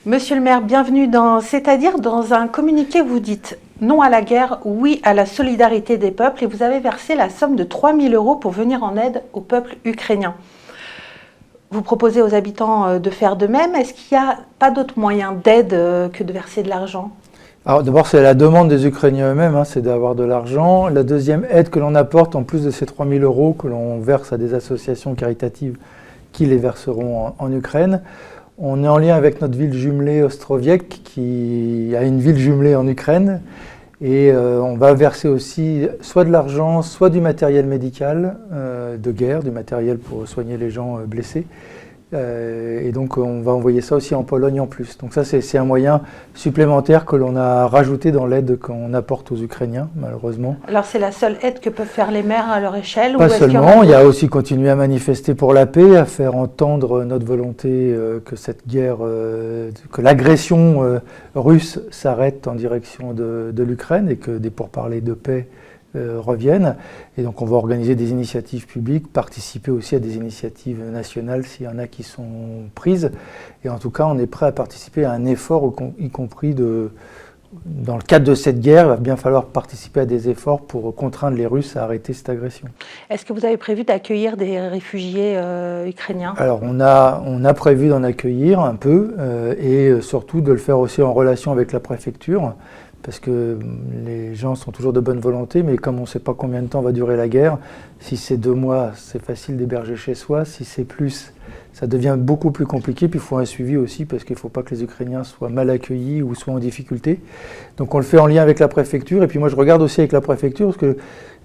Monsieur le maire, bienvenue dans C'est-à-dire, dans un communiqué, vous dites non à la guerre, oui à la solidarité des peuples, et vous avez versé la somme de 3 000 € pour venir en aide au peuple ukrainien. Vous proposez aux habitants de faire de même. Est-ce qu'il n'y a pas d'autre moyen d'aide que de verser de l'argent? Alors d'abord, c'est la demande des Ukrainiens eux-mêmes, c'est d'avoir de l'argent. La deuxième aide que l'on apporte, en plus de ces 3 000 € que l'on verse à des associations caritatives qui les verseront en Ukraine, on est en lien avec notre ville jumelée Ostroviec, qui a une ville jumelée en Ukraine. Et on va verser aussi soit de l'argent, soit du matériel médical de guerre, du matériel pour soigner les gens blessés. Et donc on va envoyer ça aussi en Pologne en plus. Donc ça c'est un moyen supplémentaire que l'on a rajouté dans l'aide qu'on apporte aux Ukrainiens, malheureusement. Alors c'est la seule aide que peuvent faire les maires à leur échelle? Pas seulement, il y a aussi continuer à manifester pour la paix, à faire entendre notre volonté que cette guerre, que l'agression russe s'arrête en direction de l'Ukraine et que des pourparlers de paix reviennent. Et donc on va organiser des initiatives publiques, participer aussi à des initiatives nationales s'il y en a qui sont prises. Et en tout cas, on est prêt à participer à un effort, y compris dans le cadre de cette guerre, il va bien falloir participer à des efforts pour contraindre les Russes à arrêter cette agression. Est-ce que vous avez prévu d'accueillir des réfugiés ukrainiens? Alors on a prévu d'en accueillir un peu et surtout de le faire aussi en relation avec la préfecture. Parce que les gens sont toujours de bonne volonté, mais comme on ne sait pas combien de temps va durer la guerre, si c'est 2 mois, c'est facile d'héberger chez soi. Si c'est plus, ça devient beaucoup plus compliqué. Puis il faut un suivi aussi, parce qu'il ne faut pas que les Ukrainiens soient mal accueillis ou soient en difficulté. Donc on le fait en lien avec la préfecture. Et puis moi je regarde aussi avec la préfecture, parce qu'il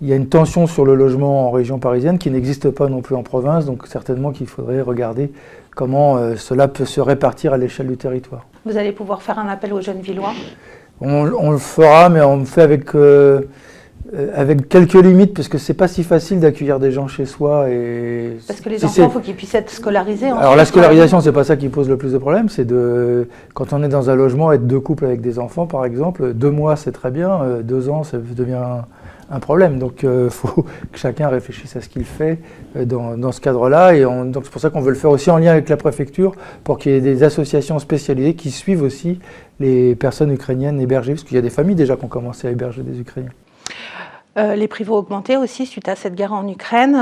y a une tension sur le logement en région parisienne qui n'existe pas non plus en province. Donc certainement qu'il faudrait regarder comment cela peut se répartir à l'échelle du territoire. Vous allez pouvoir faire un appel aux jeunes Villois? On le fera, mais on le fait avec quelques limites, parce que c'est pas si facile d'accueillir des gens chez soi. Parce que les enfants, il faut qu'ils puissent être scolarisés. Alors la scolarisation, c'est pas ça qui pose le plus de problèmes, c'est quand on est dans un logement, être 2 couples avec des enfants, par exemple, 2 mois c'est très bien, 2 ans ça devient un problème. Donc il faut que chacun réfléchisse à ce qu'il fait dans ce cadre-là. Et donc c'est pour ça qu'on veut le faire aussi en lien avec la préfecture, pour qu'il y ait des associations spécialisées qui suivent aussi les personnes ukrainiennes hébergées, parce qu'il y a des familles déjà qui ont commencé à héberger des Ukrainiens. Les prix vont augmenter aussi suite à cette guerre en Ukraine.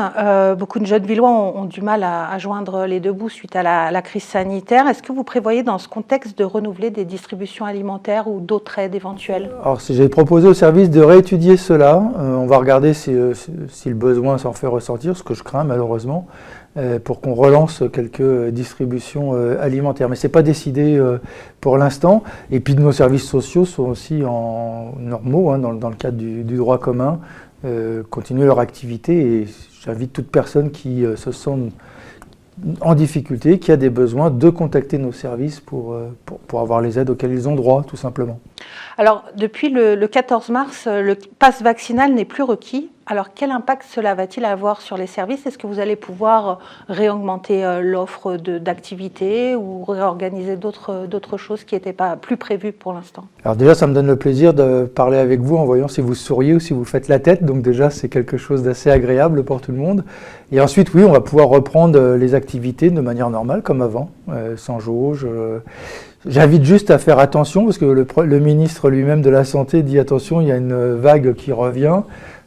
Beaucoup de jeunes Villois ont du mal à joindre les 2 bouts suite à la crise sanitaire. Est-ce que vous prévoyez dans ce contexte de renouveler des distributions alimentaires ou d'autres aides éventuelles? Alors j'ai proposé au service de réétudier cela. On va regarder si le besoin s'en fait ressentir, ce que je crains malheureusement, pour qu'on relance quelques distributions alimentaires. Mais ce n'est pas décidé pour l'instant. Et puis nos services sociaux sont aussi normaux, dans le cadre du droit commun, continuer leur activité. Et j'invite toute personne qui se sent en difficulté, qui a des besoins, de contacter nos services pour avoir les aides auxquelles ils ont droit, tout simplement. Alors, depuis le 14 mars, le pass vaccinal n'est plus requis. Alors, quel impact cela va-t-il avoir sur les services? Est-ce que vous allez pouvoir réaugmenter l'offre d'activités ou réorganiser d'autres choses qui n'étaient pas plus prévues pour l'instant? Alors déjà, ça me donne le plaisir de parler avec vous en voyant si vous souriez ou si vous faites la tête. Donc déjà, c'est quelque chose d'assez agréable pour tout le monde. Et ensuite, oui, on va pouvoir reprendre les activités de manière normale, comme avant, sans jauge. J'invite juste à faire attention, parce que le ministre lui-même de la Santé dit attention, il y a une vague qui revient.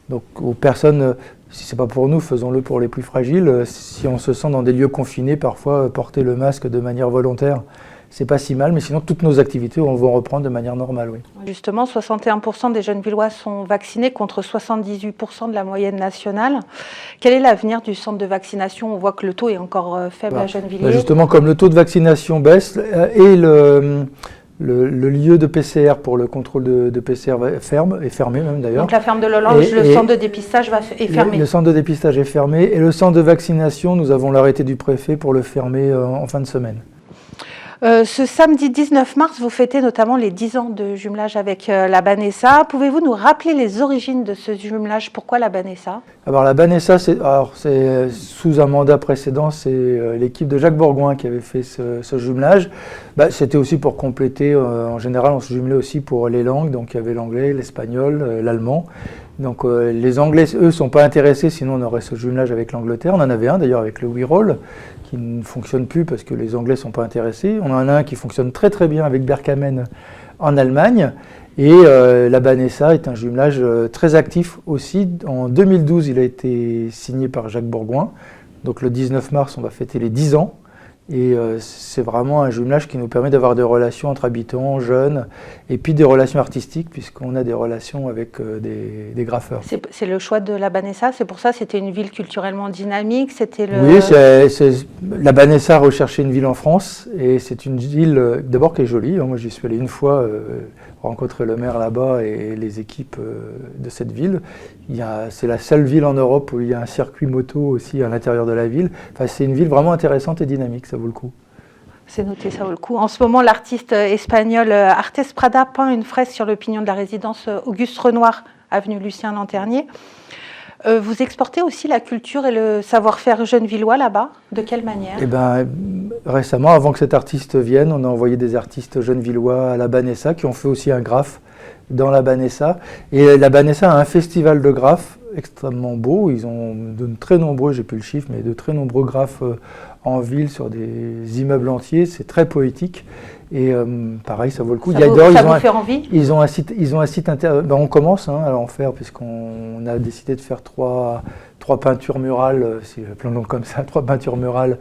Donc aux personnes, si ce n'est pas pour nous, faisons-le pour les plus fragiles. Si on se sent dans des lieux confinés, parfois porter le masque de manière volontaire, c'est pas si mal, mais sinon toutes nos activités vont reprendre de manière normale, oui. Justement, 61% des jeunes Villois sont vaccinés contre 78% de la moyenne nationale. Quel est l'avenir du centre de vaccination? On voit que le taux est encore faible à Gennevilliers. Justement, comme le taux de vaccination baisse et le lieu de PCR pour le contrôle de PCR est fermé même d'ailleurs. Donc la ferme de Lollange, le centre de dépistage est fermé. Le centre de dépistage est fermé et le centre de vaccination, nous avons l'arrêté du préfet pour le fermer en fin de semaine. Ce samedi 19 mars, vous fêtez notamment les 10 ans de jumelage avec la Banessa. Pouvez-vous nous rappeler les origines de ce jumelage? Pourquoi la Banessa? Alors la Banessa, c'est sous un mandat précédent, c'est l'équipe de Jacques Bourgoin qui avait fait ce jumelage. C'était aussi pour compléter, en général on se jumelait aussi pour les langues, donc il y avait l'anglais, l'espagnol, l'allemand. Donc les Anglais, eux, ne sont pas intéressés, sinon on aurait ce jumelage avec l'Angleterre. On en avait un d'ailleurs avec le Wirral, qui ne fonctionne plus parce que les Anglais ne sont pas intéressés. On en a un qui fonctionne très très bien avec Berkamen en Allemagne. Et la Banessa est un jumelage très actif aussi. En 2012, il a été signé par Jacques Bourgoin. Donc le 19 mars, on va fêter les 10 ans. Et c'est vraiment un jumelage qui nous permet d'avoir des relations entre habitants, jeunes, et puis des relations artistiques, puisqu'on a des relations avec des graffeurs. C'est le choix de la Banessa, c'est pour ça que c'était une ville culturellement dynamique, c'était le... Oui, la Banessa recherchait une ville en France, et c'est une ville d'abord qui est jolie. Moi j'y suis allé une fois, rencontrer le maire là-bas et les équipes de cette ville. C'est la seule ville en Europe où il y a un circuit moto aussi à l'intérieur de la ville. Enfin, c'est une ville vraiment intéressante et dynamique, ça vaut le coup. C'est noté, ça vaut le coup. En ce moment, l'artiste espagnol Artés Prada peint une fresque sur le pignon de la résidence Auguste Renoir, avenue Lucien Lanternier. Vous exportez aussi la culture et le savoir-faire gennevillois là-bas? De quelle manière? Récemment, avant que cet artiste vienne, on a envoyé des artistes gennevillois à la Banessa qui ont fait aussi un graphe dans la Banessa. Et la Banessa a un festival de graphes extrêmement beau. Ils ont de très nombreux, j'ai plus le chiffre, mais de très nombreux graphes en ville sur des immeubles entiers. C'est très poétique. Et pareil, ça vaut le coup. Ça vous fait envie? Ils ont un site internet. On commence à en faire, puisqu'on a décidé de faire trois peintures murales, si appelons-le comme ça, 3 peintures murales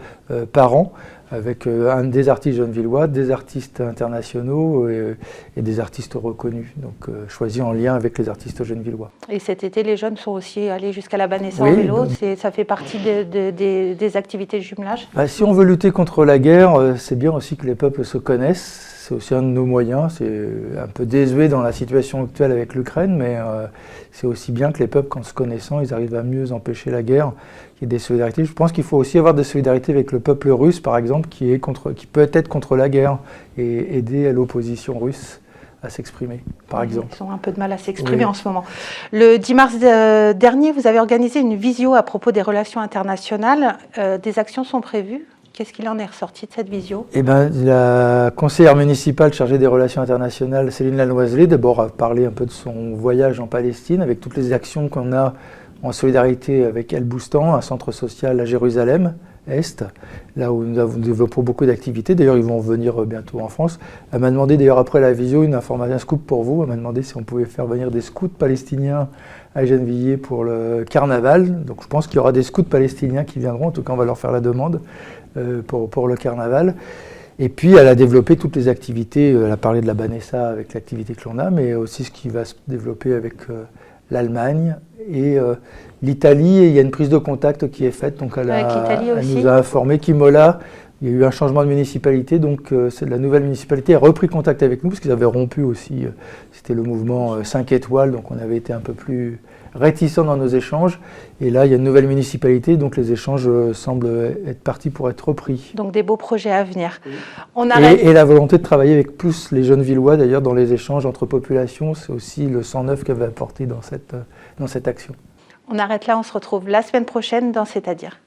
par an, avec des artistes gennevillois, des artistes internationaux et des artistes reconnus, donc choisis en lien avec les artistes gennevillois. Et cet été, les jeunes sont aussi allés jusqu'à la Banessa en vélo, ça fait partie des activités de jumelage? Si on veut lutter contre la guerre, c'est bien aussi que les peuples se connaissent. C'est aussi un de nos moyens. C'est un peu désuet dans la situation actuelle avec l'Ukraine, mais c'est aussi bien que les peuples, en se connaissant, ils arrivent à mieux empêcher la guerre, qu'il y ait des solidarités. Je pense qu'il faut aussi avoir des solidarités avec le peuple russe, par exemple, qui peut être contre la guerre et aider à l'opposition russe à s'exprimer, par exemple. Ils ont un peu de mal à s'exprimer en ce moment. Le 10 mars dernier, vous avez organisé une visio à propos des relations internationales. Des actions sont prévues? Qu'est-ce qu'il en est ressorti de cette visio? La conseillère municipale chargée des relations internationales, Céline Lanoiselet, d'abord a parlé un peu de son voyage en Palestine, avec toutes les actions qu'on a en solidarité avec El Boustan, un centre social à Jérusalem Est, là où nous développons beaucoup d'activités. D'ailleurs, ils vont venir bientôt en France. Elle m'a demandé, d'ailleurs, après la visio, une information, un scoop pour vous. Elle m'a demandé si on pouvait faire venir des scouts palestiniens à Gennevilliers pour le carnaval. Donc, je pense qu'il y aura des scouts palestiniens qui viendront. En tout cas, on va leur faire la demande pour le carnaval. Et puis, elle a développé toutes les activités. Elle a parlé de la Banessa avec l'activité que l'on a, mais aussi ce qui va se développer avec l'Allemagne et l'Italie. Et il y a une prise de contact qui est faite. Donc, elle nous a informé qu'Imola, il y a eu un changement de municipalité. Donc, la nouvelle municipalité a repris contact avec nous parce qu'ils avaient rompu aussi. C'était le mouvement 5 étoiles. Donc, on avait été un peu plus réticents dans nos échanges. Et là, il y a une nouvelle municipalité, donc les échanges semblent être partis pour être repris. Donc des beaux projets à venir. Et la volonté de travailler avec plus les gennevillois, d'ailleurs, dans les échanges entre populations, c'est aussi le 109 qu'elle va apporter dans cette action. On arrête là, on se retrouve la semaine prochaine dans C'est-à-dire.